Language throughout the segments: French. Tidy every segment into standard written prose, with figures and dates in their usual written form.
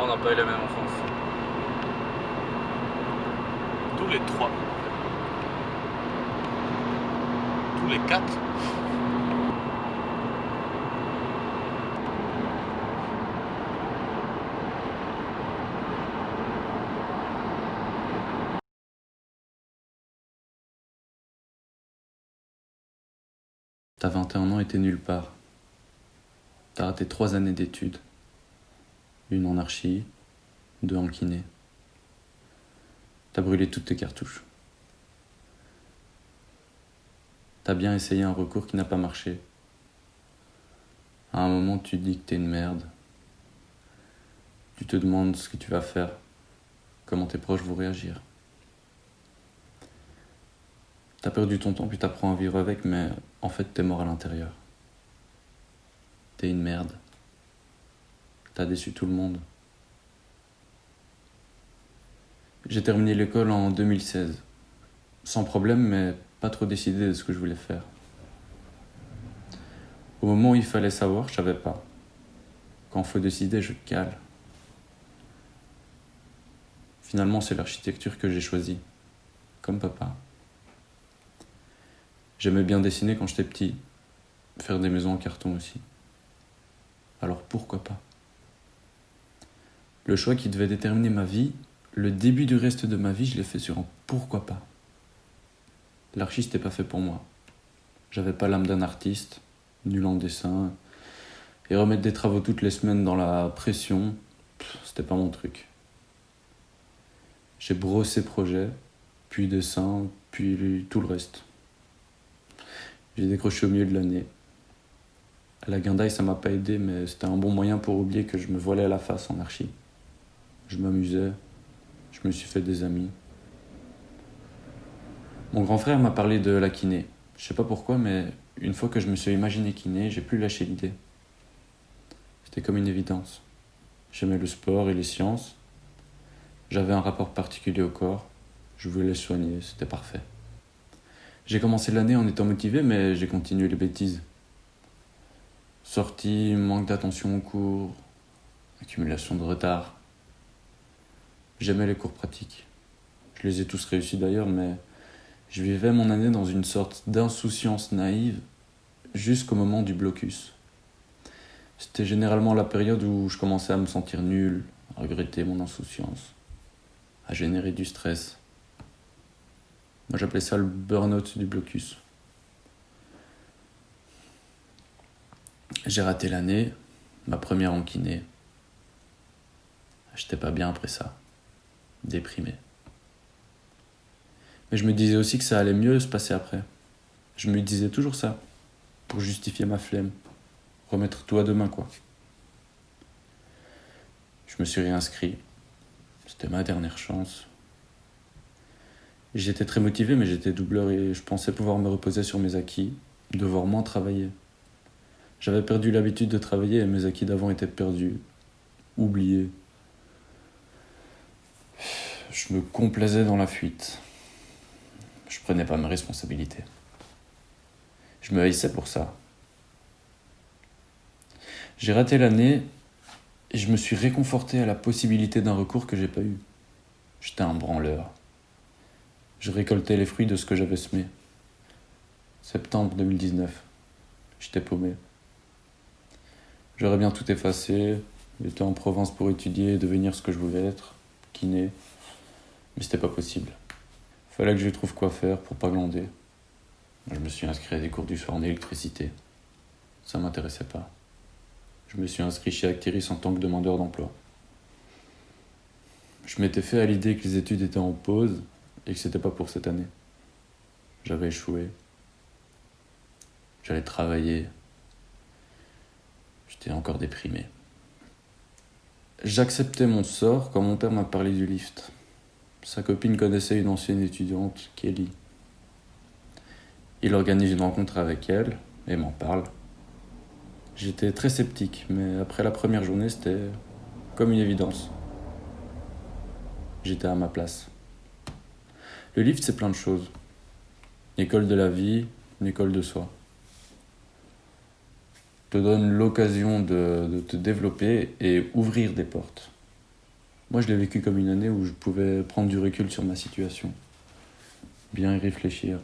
On n'a pas eu la même enfance. Tous les trois. Tous les quatre. T'as 21 ans et t'es nulle part. T'as raté 3 années d'études. Une en archi, 2 en kiné. T'as brûlé toutes tes cartouches. T'as bien essayé un recours qui n'a pas marché. À un moment, tu te dis que t'es une merde. Tu te demandes ce que tu vas faire, comment tes proches vont réagir. T'as perdu ton temps puis t'apprends à vivre avec, mais en fait t'es mort à l'intérieur. T'es une merde. T'as déçu tout le monde. J'ai terminé l'école en 2016. Sans problème, mais pas trop décidé de ce que je voulais faire. Au moment où il fallait savoir, je savais pas. Quand faut décider, je cale. Finalement, c'est l'architecture que j'ai choisie. Comme papa. J'aimais bien dessiner quand j'étais petit. Faire des maisons en carton aussi. Alors pourquoi pas? Le choix qui devait déterminer ma vie, le début du reste de ma vie, je l'ai fait sur un pourquoi pas. L'archi, c'était pas fait pour moi. J'avais pas l'âme d'un artiste, nul en dessin. Et remettre des travaux toutes les semaines dans la pression, c'était pas mon truc. J'ai brossé projet, puis dessin, puis tout le reste. J'ai décroché au milieu de l'année. À la guindaille, ça m'a pas aidé, mais c'était un bon moyen pour oublier que je me voilais à la face en archi. Je m'amusais, je me suis fait des amis. Mon grand frère m'a parlé de la kiné. Je sais pas pourquoi, mais une fois que je me suis imaginé kiné, j'ai plus lâché l'idée. C'était comme une évidence. J'aimais le sport et les sciences. J'avais un rapport particulier au corps. Je voulais le soigner, c'était parfait. J'ai commencé l'année en étant motivé, mais j'ai continué les bêtises. Sortie, manque d'attention au cours, accumulation de retard. J'aimais les cours pratiques. Je les ai tous réussis d'ailleurs, mais je vivais mon année dans une sorte d'insouciance naïve jusqu'au moment du blocus. C'était généralement la période où je commençais à me sentir nul, à regretter mon insouciance, à générer du stress. Moi j'appelais ça le burn-out du blocus. J'ai raté l'année, ma première en kiné. J'étais pas bien après ça, déprimé. Mais je me disais aussi que ça allait mieux se passer après. Je me disais toujours ça, pour justifier ma flemme, remettre tout à demain quoi. Je me suis réinscrit, c'était ma dernière chance. J'étais très motivé, mais j'étais doubleur et je pensais pouvoir me reposer sur mes acquis, devoir moins travailler. J'avais perdu l'habitude de travailler et mes acquis d'avant étaient perdus, oubliés. Je me complaisais dans la fuite. Je prenais pas mes responsabilités. Je me haïssais pour ça. J'ai raté l'année et je me suis réconforté à la possibilité d'un recours que j'ai pas eu. J'étais un branleur. Je récoltais les fruits de ce que j'avais semé. Septembre 2019. J'étais paumé. J'aurais bien tout effacé. J'étais en province pour étudier et devenir ce que je voulais être, kiné. Mais c'était pas possible. Fallait que je trouve quoi faire pour pas glander. Je me suis inscrit à des cours du soir en électricité. Ça m'intéressait pas. Je me suis inscrit chez Actiris en tant que demandeur d'emploi. Je m'étais fait à l'idée que les études étaient en pause et que c'était pas pour cette année. J'avais échoué. J'allais travailler. J'étais encore déprimé. J'acceptais mon sort quand mon père m'a parlé du lift. Sa copine connaissait une ancienne étudiante, Kelly. Il organise une rencontre avec elle et m'en parle. J'étais très sceptique, mais après la première journée, c'était comme une évidence. J'étais à ma place. Le lift, c'est plein de choses. Une école de la vie, une école de soi. Te donne l'occasion de te développer et ouvrir des portes. Moi, je l'ai vécu comme une année où je pouvais prendre du recul sur ma situation, bien y réfléchir,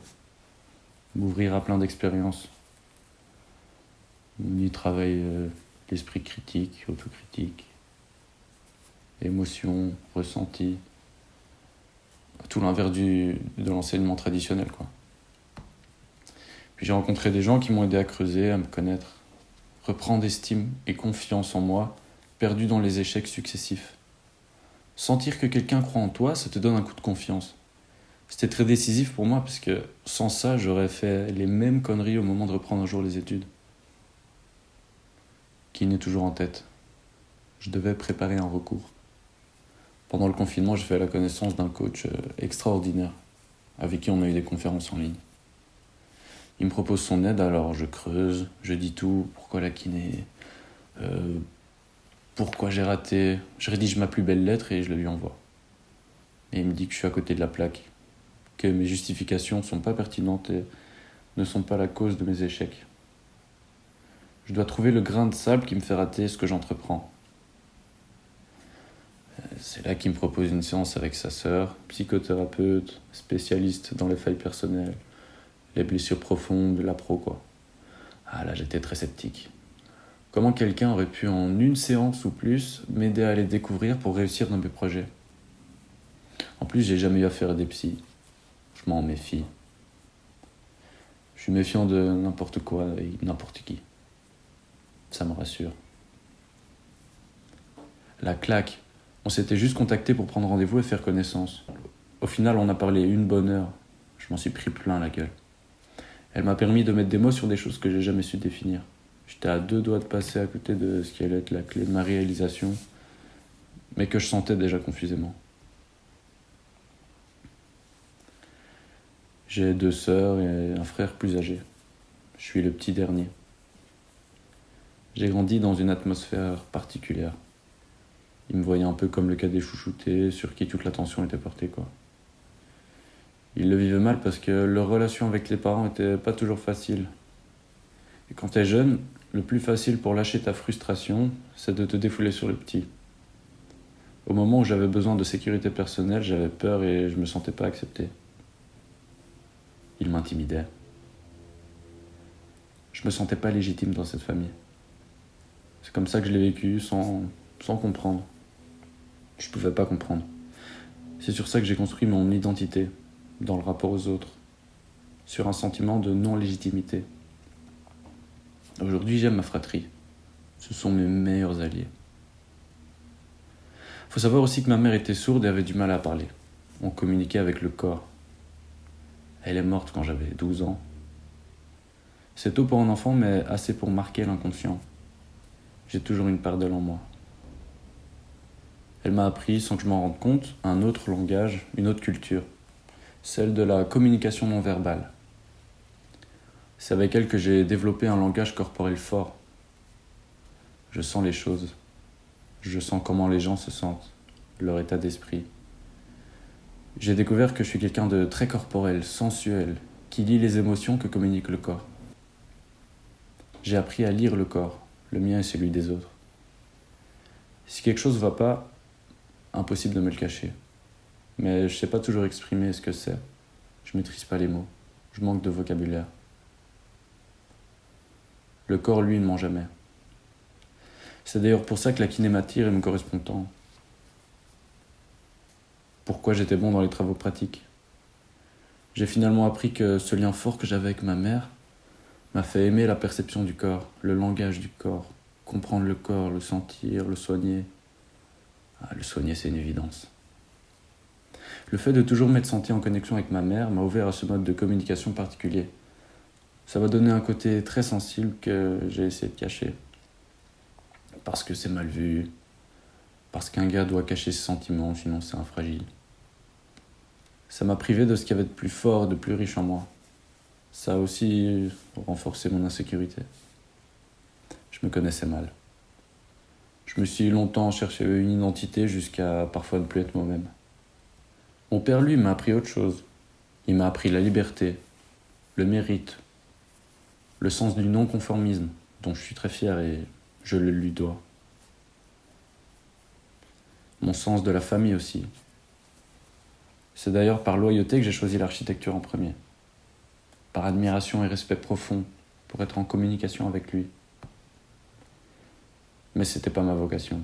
m'ouvrir à plein d'expériences. On y travaille l'esprit critique, autocritique, émotion, ressenti, tout l'inverse de l'enseignement traditionnel, quoi. Puis j'ai rencontré des gens qui m'ont aidé à creuser, à me connaître, reprendre estime et confiance en moi, perdu dans les échecs successifs. Sentir que quelqu'un croit en toi, ça te donne un coup de confiance. C'était très décisif pour moi parce que sans ça, j'aurais fait les mêmes conneries au moment de reprendre un jour les études. Qui n'est toujours en tête. Je devais préparer un recours. Pendant le confinement, j'ai fait la connaissance d'un coach extraordinaire avec qui on a eu des conférences en ligne. Il me propose son aide, alors je creuse, je dis tout, pourquoi la kiné, pourquoi j'ai raté. Je rédige ma plus belle lettre et je le lui envoie. Et il me dit que je suis à côté de la plaque, que mes justifications ne sont pas pertinentes et ne sont pas la cause de mes échecs. Je dois trouver le grain de sable qui me fait rater ce que j'entreprends. C'est là qu'il me propose une séance avec sa sœur, psychothérapeute, spécialiste dans les failles personnelles, les blessures profondes, la pro, quoi. Ah là, j'étais très sceptique. Comment quelqu'un aurait pu en une séance ou plus m'aider à les découvrir pour réussir dans mes projets? En plus, j'ai jamais eu affaire à des psys. Je m'en méfie. Je suis méfiant de n'importe quoi et n'importe qui. Ça me rassure. La claque. On s'était juste contacté pour prendre rendez-vous et faire connaissance. Au final, on a parlé une bonne heure. Je m'en suis pris plein la gueule. Elle m'a permis de mettre des mots sur des choses que j'ai jamais su définir. J'étais à 2 doigts de passer à côté de ce qui allait être la clé de ma réalisation, mais que je sentais déjà confusément. J'ai 2 sœurs et un frère plus âgé. Je suis le petit dernier. J'ai grandi dans une atmosphère particulière. Ils me voyaient un peu comme le cadet chouchouté, sur qui toute l'attention était portée, quoi. Ils le vivaient mal parce que leur relation avec les parents était pas toujours facile. Et quand t'es jeune, le plus facile pour lâcher ta frustration, c'est de te défouler sur le petit. Au moment où j'avais besoin de sécurité personnelle, j'avais peur et je me sentais pas accepté. Ils m'intimidaient. Je me sentais pas légitime dans cette famille. C'est comme ça que je l'ai vécu, sans comprendre. Je pouvais pas comprendre. C'est sur ça que j'ai construit mon identité, dans le rapport aux autres, sur un sentiment de non-légitimité. Aujourd'hui, j'aime ma fratrie. Ce sont mes meilleurs alliés. Faut savoir aussi que ma mère était sourde et avait du mal à parler. On communiquait avec le corps. Elle est morte quand j'avais 12 ans. C'est tôt pour un enfant, mais assez pour marquer l'inconscient. J'ai toujours une part d'elle en moi. Elle m'a appris, sans que je m'en rende compte, un autre langage, une autre culture. Celle de la communication non verbale. C'est avec elle que j'ai développé un langage corporel fort. Je sens les choses. Je sens comment les gens se sentent, leur état d'esprit. J'ai découvert que je suis quelqu'un de très corporel, sensuel, qui lit les émotions que communique le corps. J'ai appris à lire le corps, le mien et celui des autres. Si quelque chose ne va pas, impossible de me le cacher. Mais je sais pas toujours exprimer ce que c'est. Je maîtrise pas les mots. Je manque de vocabulaire. Le corps, lui, ne ment jamais. C'est d'ailleurs pour ça que la kiné m'attire et me correspond tant. Pourquoi j'étais bon dans les travaux pratiques. J'ai finalement appris que ce lien fort que j'avais avec ma mère m'a fait aimer la perception du corps, le langage du corps, comprendre le corps, le sentir, le soigner. Le soigner, c'est une évidence. Le fait de toujours m'être senti en connexion avec ma mère m'a ouvert à ce mode de communication particulier. Ça m'a donné un côté très sensible que j'ai essayé de cacher. Parce que c'est mal vu, parce qu'un gars doit cacher ses sentiments, sinon c'est un fragile. Ça m'a privé de ce qu'il y avait de plus fort, de plus riche en moi. Ça a aussi renforcé mon insécurité. Je me connaissais mal. Je me suis longtemps cherché une identité jusqu'à parfois ne plus être moi-même. Mon père, lui, m'a appris autre chose. Il m'a appris la liberté, le mérite, le sens du non-conformisme, dont je suis très fier et je le lui dois. mon sens de la famille aussi. C'est d'ailleurs par loyauté que j'ai choisi l'architecture en premier. Par admiration et respect profond, pour être en communication avec lui. Mais c'était pas ma vocation.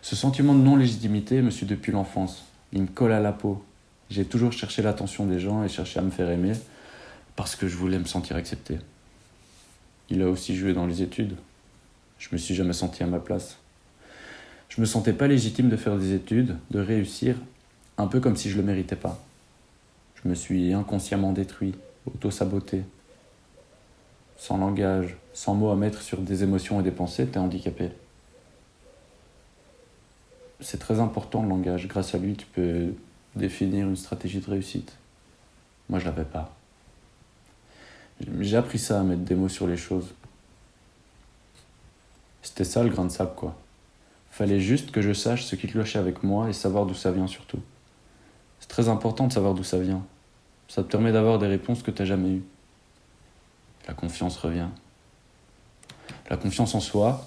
Ce sentiment de non-légitimité me suit depuis l'enfance. Il me colle à la peau. J'ai toujours cherché l'attention des gens et cherché à me faire aimer parce que je voulais me sentir accepté. Il a aussi joué dans les études. Je me suis jamais senti à ma place. Je me sentais pas légitime de faire des études, de réussir, un peu comme si je le méritais pas. Je me suis inconsciemment détruit, auto-saboté. Sans langage, sans mots à mettre sur des émotions et des pensées, t'es handicapé. C'est très important le langage. Grâce à lui, tu peux définir une stratégie de réussite. Moi, je l'avais pas. J'ai appris ça, à mettre des mots sur les choses. C'était ça le grain de sable, quoi. Fallait juste que je sache ce qui clochait avec moi et savoir d'où ça vient surtout. C'est très important de savoir d'où ça vient. Ça te permet d'avoir des réponses que t'as jamais eues. La confiance revient. La confiance en soi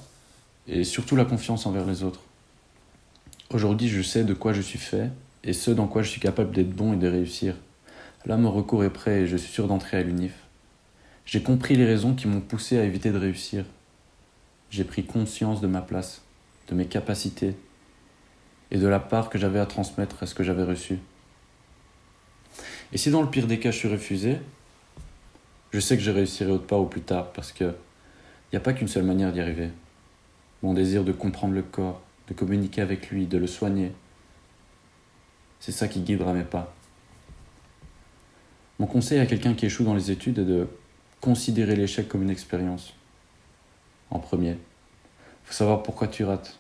et surtout la confiance envers les autres. Aujourd'hui, je sais de quoi je suis fait et ce dans quoi je suis capable d'être bon et de réussir. Là, mon recours est prêt et je suis sûr d'entrer à l'UNIF. J'ai compris les raisons qui m'ont poussé à éviter de réussir. J'ai pris conscience de ma place, de mes capacités et de la part que j'avais à transmettre à ce que j'avais reçu. Et si dans le pire des cas je suis refusé, je sais que je réussirai autre part ou plus tard parce que n'y a pas qu'une seule manière d'y arriver. Mon désir de comprendre le corps, de communiquer avec lui, de le soigner, c'est ça qui guidera mes pas. Mon conseil à quelqu'un qui échoue dans les études est de considérer l'échec comme une expérience. En premier, faut savoir pourquoi tu rates.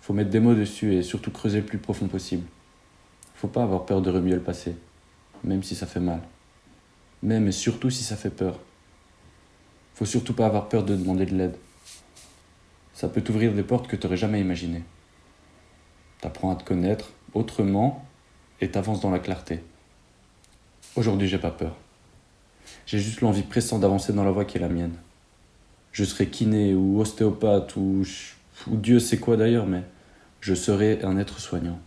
Faut mettre des mots dessus et surtout creuser le plus profond possible. Faut pas avoir peur de remuer le passé, même si ça fait mal. Même et surtout si ça fait peur. Faut surtout pas avoir peur de demander de l'aide. Ça peut t'ouvrir des portes que t'aurais jamais imaginées. T'apprends à te connaître autrement et t'avances dans la clarté. Aujourd'hui, j'ai pas peur. J'ai juste l'envie pressante d'avancer dans la voie qui est la mienne. Je serai kiné ou ostéopathe ou Dieu sait quoi d'ailleurs, mais je serai un être soignant.